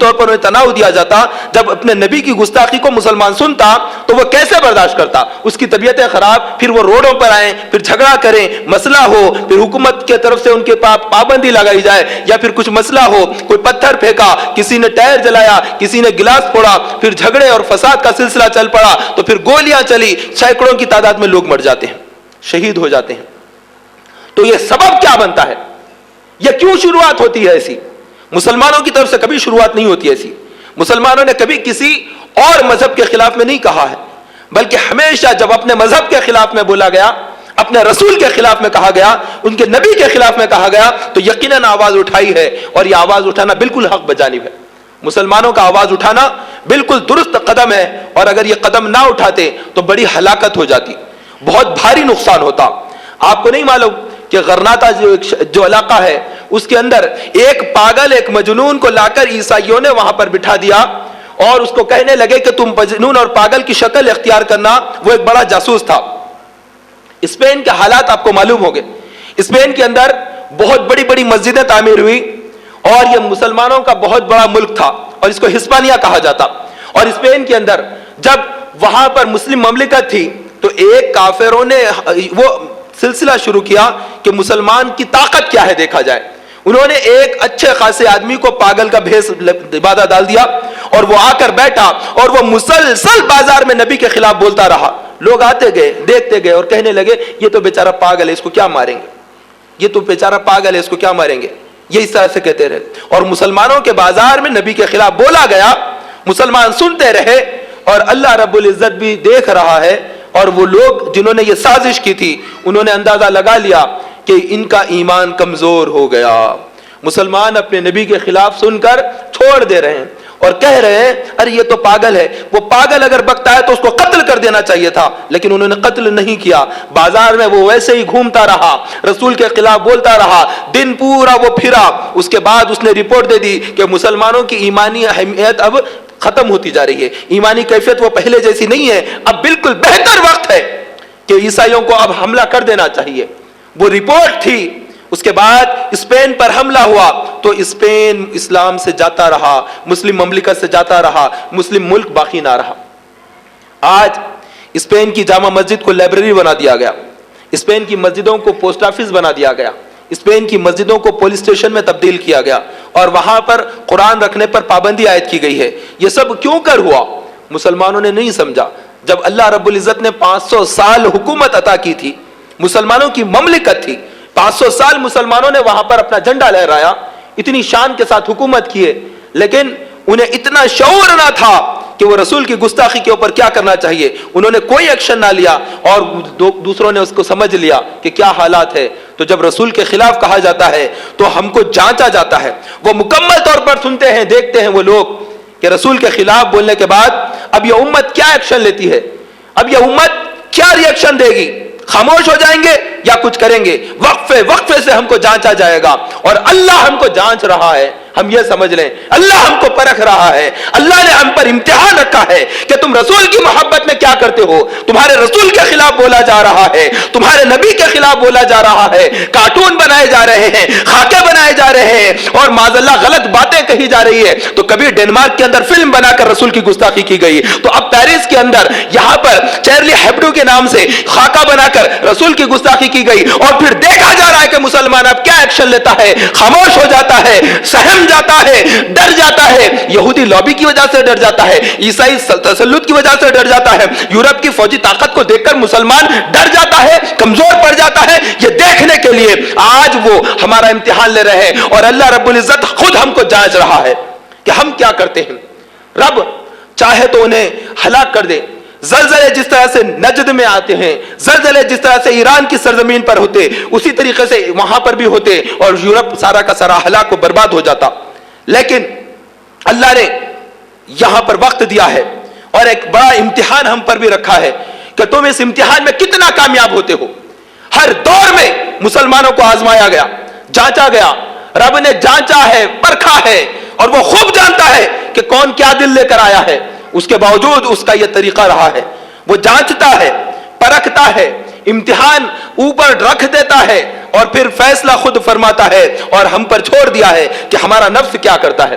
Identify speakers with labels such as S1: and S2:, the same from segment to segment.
S1: طور پر انہیں تناؤ دیا جاتا، جب اپنے نبی کی گستاخی کو مسلمان سنتا تو وہ کیسے برداشت کرتا؟ اس کی طبیعتیں خراب، پھر وہ روڈوں پر آئیں، پھر جھگڑا کریں، مسئلہ ہو، پھر حکومت کی طرف سے ان کے پابندی لگائی جائے، یا پھر کچھ مسئلہ ہو، کوئی پتھر پھینکا، کسی نے ٹائر جلایا، کسی نے گلاس پھوڑا، پھر جھگڑے اور فساد کا سلسلہ چل پڑا، تو پھر گولیاں چلی، سینکڑوں کی تعداد میں لوگ مر جاتے ہیں، شہید ہو جاتے ہیں۔ تو یہ سبب کیا بنتا ہے؟ یہ کیوں شروعات ہوتی ہے ایسی؟ مسلمانوں کی طرف سے کبھی شروعات نہیں ہوتی ایسی۔ مسلمانوں نے کبھی کسی اور مذہب کے خلاف میں نہیں کہا ہے، بلکہ ہمیشہ جب اپنے مذہب کے خلاف میں بولا گیا، اپنے رسول کے خلاف میں کہا گیا، ان کے نبی کے خلاف میں کہا گیا، تو یقیناً آواز اٹھائی ہے، اور یہ آواز اٹھانا بالکل حق بجانب ہے۔ مسلمانوں کا آواز اٹھانا بالکل درست قدم ہے، اور اگر یہ قدم نہ اٹھاتے تو بڑی ہلاکت ہو جاتی، بہت بھاری نقصان ہوتا۔ آپ کو نہیں معلوم کہ غرناطہ جو علاقہ ہے، اس کے اندر ایک پاگل، ایک مجنون کو لا کر عیسائیوں نے وہاں پر بٹھا دیا، اور اس کو کہنے لگے کہ تم مجنون اور پاگل کی شکل اختیار کرنا۔ وہ ایک بڑا جاسوس تھا۔ اسپین کے حالات آپ کو معلوم ہوں گے۔ اسپین کے اندر بہت بڑی بڑی مسجدیں تعمیر ہوئی، اور یہ مسلمانوں کا بہت بڑا ملک تھا، اور اس کو ہسپانیہ کہا جاتا۔ اور اسپین کے اندر جب وہاں پر مسلم مملکت تھی، تو ایک کافروں نے وہ سلسلہ شروع کیا کہ مسلمان کی طاقت کیا ہے دیکھا جائے۔ انہوں نے ایک اچھے خاصے آدمی کو پاگل کا بھیس لبادہ ڈال دیا، اور وہ آ کر بیٹھا، اور وہ مسلسل بازار میں نبی کے خلاف بولتا رہا۔ لوگ آتے گئے، دیکھتے گئے، اور کہنے لگے یہ تو بیچارہ پاگل ہے، اس کو کیا ماریں گے، یہ تو بیچارہ پاگل ہے، اس کو کیا ماریں گے، یہ اس طرح سے کہتے رہے۔ اور مسلمانوں کے بازار میں نبی کے خلاف بولا گیا، مسلمان سنتے رہے، اور اللہ رب العزت بھی دیکھ رہا ہے، اور وہ لوگ جنہوں نے یہ سازش کی تھی، انہوں نے اندازہ لگا لیا کہ ان کا ایمان کمزور ہو گیا۔ مسلمان اپنے نبی کے خلاف سن کر چھوڑ دے رہے ہیں، اور کہہ رہے ہیں ارے یہ تو پاگل ہے۔ وہ پاگل اگر بکتا ہے تو اس کو قتل کر دینا چاہیے تھا، لیکن انہوں نے قتل نہیں کیا۔ بازار میں وہ ویسے ہی گھومتا رہا، رسول کے خلاف بولتا رہا، دن پورا وہ پھرا۔ اس کے بعد اس نے رپورٹ دے دی کہ مسلمانوں کی ایمانی اہمیت اب ختم ہوتی جا رہی ہے، ایمانی کیفیت وہ پہلے جیسی نہیں ہے، اب بالکل بہتر وقت ہے کہ عیسائیوں کو اب حملہ کر دینا چاہیے۔ وہ رپورٹ تھی۔ اس کے بعد اسپین پر حملہ ہوا، تو اسپین اسلام سے جاتا رہا، مسلم مملکت سے جاتا رہا، مسلم ملک باقی نہ رہا۔ آج اسپین کی جامع مسجد کو لائبریری بنا دیا گیا، اسپین کی مسجدوں کو پوسٹ آفس بنا دیا گیا، اسپین کی مسجدوں کو پولیس اسٹیشن میں تبدیل کیا گیا، اور وہاں پر قرآن رکھنے پر پابندی عائد کی گئی ہے۔ یہ سب کیوں کر ہوا؟ مسلمانوں نے نہیں سمجھا۔ جب اللہ رب العزت نے 500 سال حکومت عطا کی تھی، مسلمانوں کی مملکت تھی، 500 سال مسلمانوں نے وہاں پر اپنا جھنڈا لہرایا، اتنی شان کے ساتھ حکومت کیے، لیکن انہیں اتنا شعور نہ تھا کہ وہ رسول کی گستاخی کے اوپر کیا کرنا چاہیے۔ انہوں نے کوئی ایکشن نہ لیا، اور دوسروں نے اس کو سمجھ لیا کہ کیا حالات ہے۔ تو جب رسول کے خلاف کہا جاتا ہے تو ہم کو جانچا جاتا ہے۔ وہ مکمل طور پر سنتے ہیں، دیکھتے ہیں وہ لوگ کہ رسول کے خلاف بولنے کے بعد اب یہ امت کیا ایکشن لیتی ہے، اب یہ امت کیا ری ایکشن دے گی، خاموش ہو جائیں گے یا کچھ کریں گے۔ وقفے وقفے سے ہم کو جانچا جائے گا، اور اللہ ہم کو جانچ رہا ہے۔ ہم یہ سمجھ لیں اللہ ہم کو پرکھ رہا ہے، اللہ نے ہم پر امتحان رکھا ہے کہ تم رسول کی محبت میں کیا کرتے ہو۔ تمہارے رسول کے خلاف بولا جا رہا ہے، تمہارے نبی کے خلاف بولا جا رہا ہے، کارٹون بنائے جا رہے ہیں، خاکے بنائے جا رہے ہیں، اور معاذ اللہ غلط باتیں کہی جا رہی ہے۔ تو کبھی ڈنمارک کے اندر فلم بنا کر رسول کی گستاخی کی گئی، تو اب پیرس کے اندر یہاں پر چارلی ہیبڈو کے نام سے خاکہ بنا کر رسول کی گستاخی کی گئی، اور پھر دیکھا جا رہا ہے کہ مسلمان اب کیا ایکشن لیتا ہے، خاموش ہو جاتا ہے، سہم جاتا ہے، ڈر جاتا ہے۔ یہودی لابی کی وجہ سے ڈر جاتا ہے، عیسائی تسلط کی وجہ سے ڈر جاتا ہے، یورپ کی فوجی طاقت کو دیکھ کر مسلمان ڈر جاتا ہے، کمزور پڑ جاتا ہے۔ یہ دیکھنے کے لیے آج وہ ہمارا امتحان لے رہے ہیں، اور اللہ رب العزت خود ہم کو جانچ رہا ہے کہ ہم کیا کرتے ہیں۔ رب چاہے تو انہیں ہلاک کر دے۔ زلزلے جس طرح سے نجد میں آتے ہیں، زلزلے جس طرح سے ایران کی سرزمین پر ہوتے، اسی طریقے سے وہاں پر بھی ہوتے، اور یورپ سارا کا سارا ہلاک و برباد ہو جاتا۔ لیکن اللہ نے یہاں پر وقت دیا ہے، اور ایک بڑا امتحان ہم پر بھی رکھا ہے کہ تم اس امتحان میں کتنا کامیاب ہوتے ہو۔ ہر دور میں مسلمانوں کو آزمایا گیا، جانچا گیا، رب نے جانچا ہے، پرکھا ہے، اور وہ خوب جانتا ہے کہ کون کیا دل لے کر آیا ہے۔ اس کے باوجود اس کا یہ طریقہ رہا ہے، وہ جانچتا ہے، پرکھتا ہے، امتحان اوپر رکھ دیتا ہے، اور پھر فیصلہ خود فرماتا ہے، اور ہم پر چھوڑ دیا ہے کہ ہمارا نفس کیا کرتا ہے۔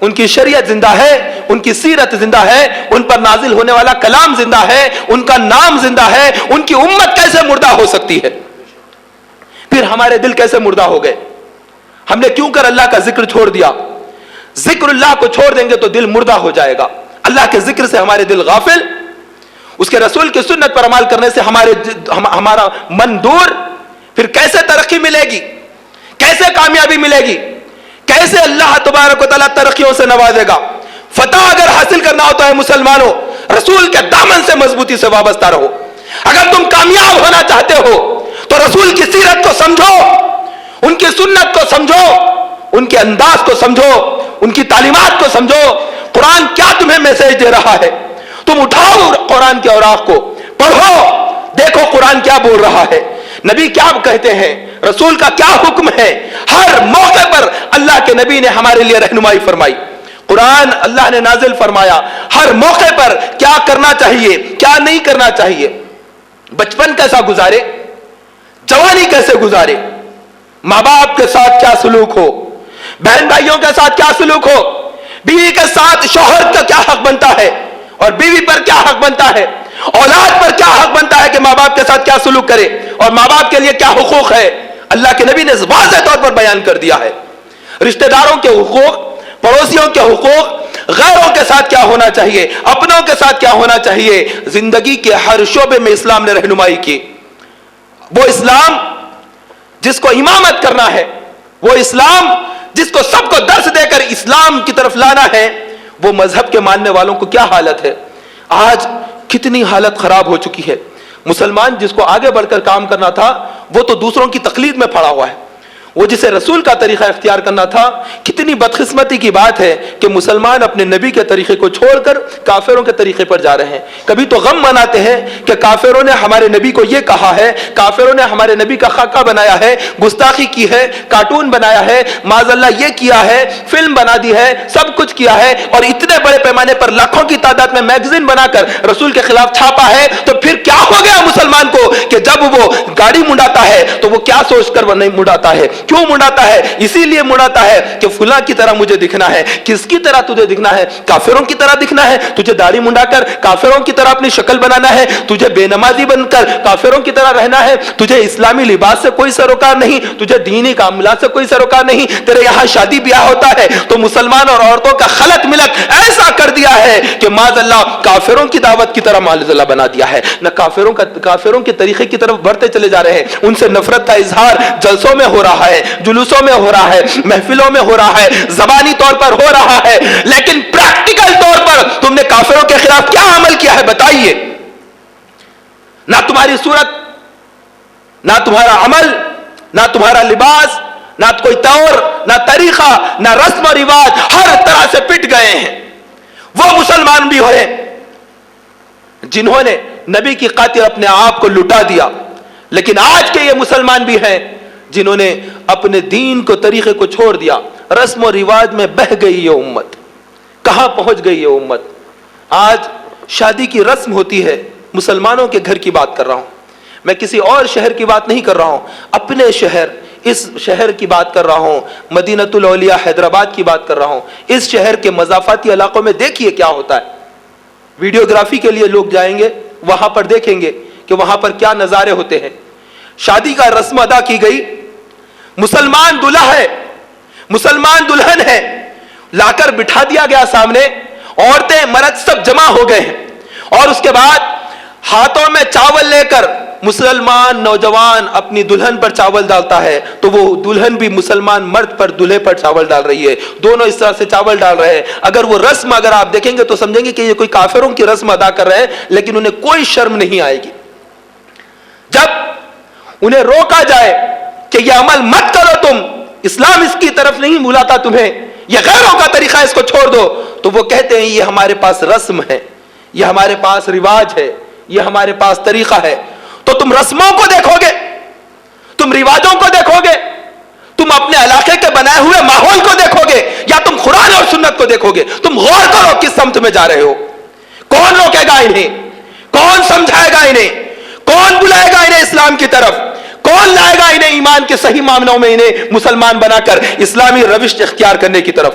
S1: ان کی شریعت زندہ ہے, ان کی سیرت زندہ ہے, ان پر نازل ہونے والا کلام زندہ ہے, ان کا نام زندہ ہے, ان کی امت کیسے مردہ ہو سکتی ہے؟ پھر ہمارے دل کیسے مردہ ہو گئے؟ ہم نے کیوں کر اللہ کا ذکر چھوڑ دیا؟ ذکر اللہ کو چھوڑ دیں گے تو دل مردہ ہو جائے گا. اللہ کے ذکر سے ہمارے دل غافل, اس کے رسول کی سنت پر عمل کرنے سے ہمارا من دور. پھر کیسے ترقی ملے گی؟ کیسے کامیابی ملے گی؟ کیسے اللہ تبارک و تعالیٰ ترقیوں سے نوازے گا؟ فتح اگر حاصل کرنا ہوتا ہے مسلمانوں, رسول کے دامن سے مضبوطی سے وابستہ رہو. اگر تم کامیاب ہونا چاہتے ہو تو رسول کی سیرت کو سمجھو, ان کی سنت کو سمجھو, ان کے انداز کو سمجھو, ان کی تعلیمات کو سمجھو. قرآن کیا تمہیں میسج دے رہا ہے؟ تم اٹھاؤ قرآن کے اوراق کو, پڑھو, دیکھو قرآن کیا بول رہا ہے, نبی کیا کہتے ہیں, رسول کا کیا حکم ہے. ہر موقع پر اللہ کے نبی نے ہمارے لیے رہنمائی فرمائی. قرآن اللہ نے نازل فرمایا, ہر موقع پر کیا کرنا چاہیے, کیا نہیں کرنا چاہیے. بچپن کیسا گزارے, جوانی کیسے گزارے, ماں باپ کے ساتھ کیا سلوک ہو, بہن بھائیوں کے ساتھ کیا سلوک ہو, بیوی کے ساتھ شوہر کا کیا حق بنتا ہے اور بیوی پر کیا حق بنتا ہے, اولاد پر کیا حق بنتا ہے کہ ماں باپ کے ساتھ کیا سلوک کرے اور ماں باپ کے لیے کیا حقوق ہے, اللہ کے نبی نے واضح طور پر بیان کر دیا ہے. رشتہ داروں کے حقوق, پڑوسیوں کے حقوق, غیروں کے ساتھ کیا ہونا چاہیے, اپنوں کے ساتھ کیا ہونا چاہیے. زندگی کے ہر شعبے میں اسلام نے رہنمائی کی. وہ اسلام جس کو امامت کرنا ہے, وہ اسلام جس کو سب کو درس دے کر اسلام کی طرف لانا ہے, وہ مذہب کے ماننے والوں کو کیا حالت ہے. آج کتنی حالت خراب ہو چکی ہے. مسلمان جس کو آگے بڑھ کر کام کرنا تھا وہ تو دوسروں کی تقلید میں پڑا ہوا ہے. وہ جسے رسول کا طریقہ اختیار کرنا تھا, کتنی بدقسمتی کی بات ہے کہ مسلمان اپنے نبی کے طریقے کو چھوڑ کر کافروں کے طریقے پر جا رہے ہیں. کبھی تو غم مناتے ہیں کہ کافروں نے ہمارے نبی کو یہ کہا ہے, کافروں نے ہمارے نبی کا خاکہ بنایا ہے, گستاخی کی ہے, کارٹون بنایا ہے, معاذ اللہ یہ کیا ہے, فلم بنا دی ہے, سب کچھ کیا ہے, اور اتنے بڑے پیمانے پر لاکھوں کی تعداد میں میگزین بنا کر رسول کے خلاف چھاپا ہے. تو پھر کیا ہو گیا مسلمان کو کہ جب وہ گاڑی منڈاتا ہے تو وہ کیا سوچ کر وہ نہیں منڈاتا ہے؟ کیوں منڈاتا ہے؟ اسی لیے منڈاتا ہے کہ فلاں کی طرح مجھے دکھنا ہے. کس کی طرح تجھے دکھنا ہے؟ کافروں کی طرح دکھنا ہے. تجھے داڑھی منڈا کر کافروں کی طرح اپنی شکل بنانا ہے, تجھے بے نمازی بن کر کافروں کی طرح رہنا ہے, تجھے اسلامی لباس سے کوئی سروکار نہیں, تجھے دینی معاملات سے کوئی سروکار نہیں. تیرے یہاں شادی بیاہ ہوتا ہے تو مسلمان اور عورتوں کا خلط ملک ایسا کر دیا ہے کہ معاذ اللہ کافروں کی دعوت کی طرح معاذ اللہ بنا دیا ہے. نہ کافروں کے طریقے کی طرف بڑھتے چلے جا رہے ہیں, ان سے نفرت کا اظہار جلسوں میں ہو رہا ہے, جلوسوں میں ہو رہا ہے, محفلوں میں ہو رہا ہے, زبانی طور پر ہو رہا ہے, لیکن پریکٹیکل طور پر تم نے کافروں کے خلاف کیا عمل کیا ہے بتائیے. نہ تمہاری صورت, نہ تمہارا عمل, نہ تمہارا لباس, نہ کوئی طور, نہ طریقہ, نہ رسم و رواج, ہر طرح سے پٹ گئے ہیں. وہ مسلمان بھی ہوئے جنہوں نے نبی کی خاطر اپنے آپ کو لٹا دیا, لیکن آج کے یہ مسلمان بھی ہیں جنہوں نے اپنے دین کو, طریقے کو چھوڑ دیا. رسم و رواج میں بہہ گئی یہ امت. کہاں پہنچ گئی یہ امت؟ آج شادی کی رسم ہوتی ہے, مسلمانوں کے گھر کی بات کر رہا ہوں میں, کسی اور شہر کی بات نہیں کر رہا ہوں, اپنے شہر, اس شہر کی بات کر رہا ہوں, مدینۃ الاولیاء حیدرآباد کی بات کر رہا ہوں. اس شہر کے مضافاتی علاقوں میں دیکھیے کیا ہوتا ہے. ویڈیوگرافی کے لیے لوگ جائیں گے, وہاں پر دیکھیں گے کہ وہاں پر کیا نظارے ہوتے ہیں. شادی کا رسم ادا کی گئی, مسلمان دلہا ہے, مسلمان دلہن ہے, لا کر بٹھا دیا گیا سامنے, عورتیں مرد سب جمع ہو گئے ہیں, اور اس کے بعد ہاتھوں میں چاول لے کر مسلمان نوجوان اپنی دلہن پر چاول ڈالتا ہے, تو وہ دلہن بھی مسلمان مرد پر, دلہے پر چاول ڈال رہی ہے. دونوں اس طرح سے چاول ڈال رہے ہیں. اگر وہ رسم اگر آپ دیکھیں گے تو سمجھیں گے کہ یہ کوئی کافروں کی رسم ادا کر رہے ہیں, لیکن انہیں کوئی شرم نہیں آئے گی. جب انہیں روکا جائے کہ یہ عمل مت کرو, تم اسلام اس کی طرف نہیں بلاتا تمہیں, یہ غیروں کا طریقہ, اس کو چھوڑ دو, تو وہ کہتے ہیں یہ ہمارے پاس رسم ہے, یہ ہمارے پاس رواج ہے, یہ ہمارے پاس طریقہ ہے. تو تم رسموں کو دیکھو گے, تم رواجوں کو دیکھو گے, تم اپنے علاقے کے بنائے ہوئے ماحول کو دیکھو گے, یا تم قرآن اور سنت کو دیکھو گے. تم غور کرو کس سمت میں جا رہے ہو. کون روکے گا انہیں؟ کون سمجھائے گا انہیں؟ کون بلائے گا انہیں اسلام کی طرف؟ کون لائے گا انہیں ایمان کے صحیح معاملوں میں انہیں مسلمان بنا کر اسلامی روش اختیار کرنے کی طرف؟